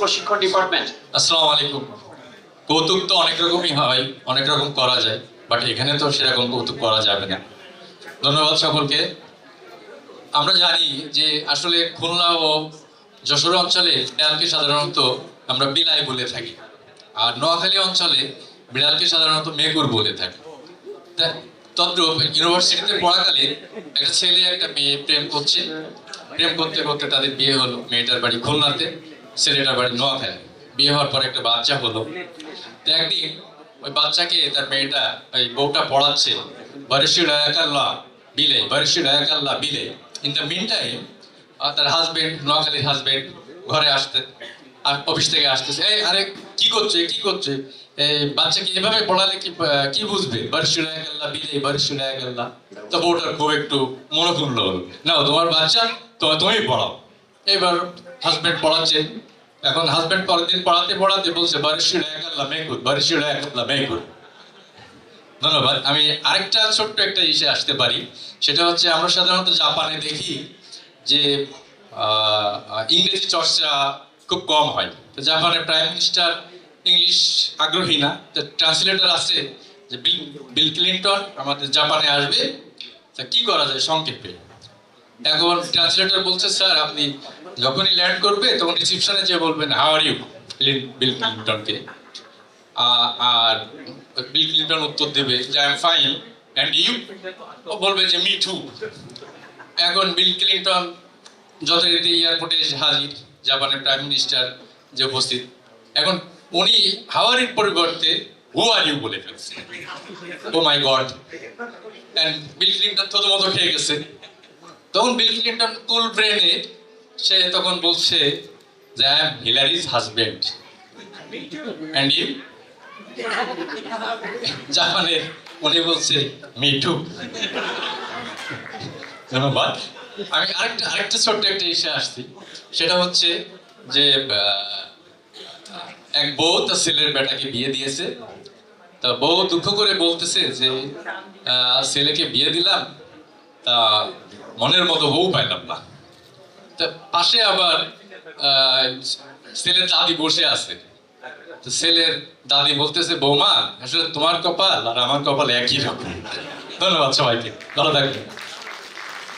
প্রশিক্ষণ ডিপার্টমেন্ট। আসসালামু আলাইকুম। কৌতুক তো অনেক রকমই হয়, অনেক রকম করা যায়, বাট এখানে তো সেরকম কৌতুক করা যাবে না। ধন্যবাদ সকলকে। আমরা জানি যে আসলে খুলনা ও যশোর অঞ্চলে বিড়ালকে সাধারণত আমরা বিলাই বলে থাকি, আর নোয়াখালী অঞ্চলে বিড়ালকে সাধারণত মেঘুর বলে থাকি। তদ্রূপ ইউনিভার্সিটিতে পড়াকালে একটা ছেলে একটা মেয়ে প্রেম করছে, প্রেম করতে করতে তাদের বিয়ে হলো। মেয়েটার বাড়ি খুলনাতে, ছেলেটার বাড়ি নোয়াখালী। বিয়ে হওয়ার পর একটা বাচ্চা হলো। তো একদিন ওই বাচ্চাকে তার মেয়েটা, ওই বউটা পড়াচ্ছে বারিশিড়ায়াকাল্লা বিলে, বারিশিড়ায়াকাল্লা বিলে। ইন দ্য মিন টাইম তার হাজবেন্ড, নোয়াখালীর হাজবেন্ড ঘরে আসতে, অফিস থেকে আসতেছে। এই আরে কি করছে কি করছে, এই বাচ্চাকে এভাবে পড়ালে কি বুঝবে, বারিশিড়ায়াকাল্লা বিলে, বারিশিড়ায়াকাল্লা। তো বউটার খুব একটু মনোক্ষুণ্ণ হলো। নাও তোমার বাচ্চা, তুমি পড়াও। এবার হাজবেন্ড পড়াচ্ছে। এখন হাজবেন্ড পরের দিন পড়াতে পড়াতে বলছে বারিশিড়ায়াকাল্লা মেঘুর, বারিশিড়ায়াকাল্লা মেঘুর। ধন্যবাদ। আমি আরেকটা ছোট্ট একটা ইসে আসতে পারি। সেটা হচ্ছে আমরা সাধারণত জাপানে দেখি যে ইংরেজি চর্চা খুব কম হয়। তো জাপানের প্রাইম মিনিস্টার ইংলিশ আগ্রহী না, তো ট্রান্সলেটর আছে যে বিল ক্লিন্টন আমাদের জাপানে আসবে, তা কি করা যায় সংক্ষেপে। এখন ট্রান্সলেটর বলছে, স্যার আপনি যখনই ল্যান্ড করবে তখন রিসিপশনে যে বলবেন হাউ আর ইউ, বিল ক্লিন্টনকে। আর বিল ক্লিন্টন উত্তর দেবে যে I am fine and you. ও বলবে যে মি টু। এখন বিল ক্লিন্টন যথারীতি এয়ারপোর্টে এসে হাজির, জাপানের প্রাইম মিনিস্টার যে উপস্থিত। এখন উনি হাওয়ারির পরিবর্তে হু আর ইউ বলে ফেলছে। ও মাই গড। অ্যান্ড বিল ক্লিন্টন থতমত খেয়ে গেছে। তখন বিল ক্লিন্টন কুল ব্রেনে সে তখন বলছে যে I am Hillary's husband and you. জাপানে উনি বলছে মি টু। ধন্যবাদ। আমি আরেকটা ছোট্ট একটা ইসে আসছি। সেটা হচ্ছে যে এক বউ তার ছেলের বেটাকে বিয়ে দিয়েছে। তা বউ দুঃখ করে বলতেছে যে ছেলেকে বিয়ে দিলাম, তা মনের মতো বউ পাইলাম না। তা পাশে আবার ছেলের দাদি বসে আছে। ছেলের দাদি বলতেছে, বৌমা আসলে তোমার কপাল আর আমার কপাল একই রকম। ধন্যবাদ সবাইকে, ভালো থাকবেন।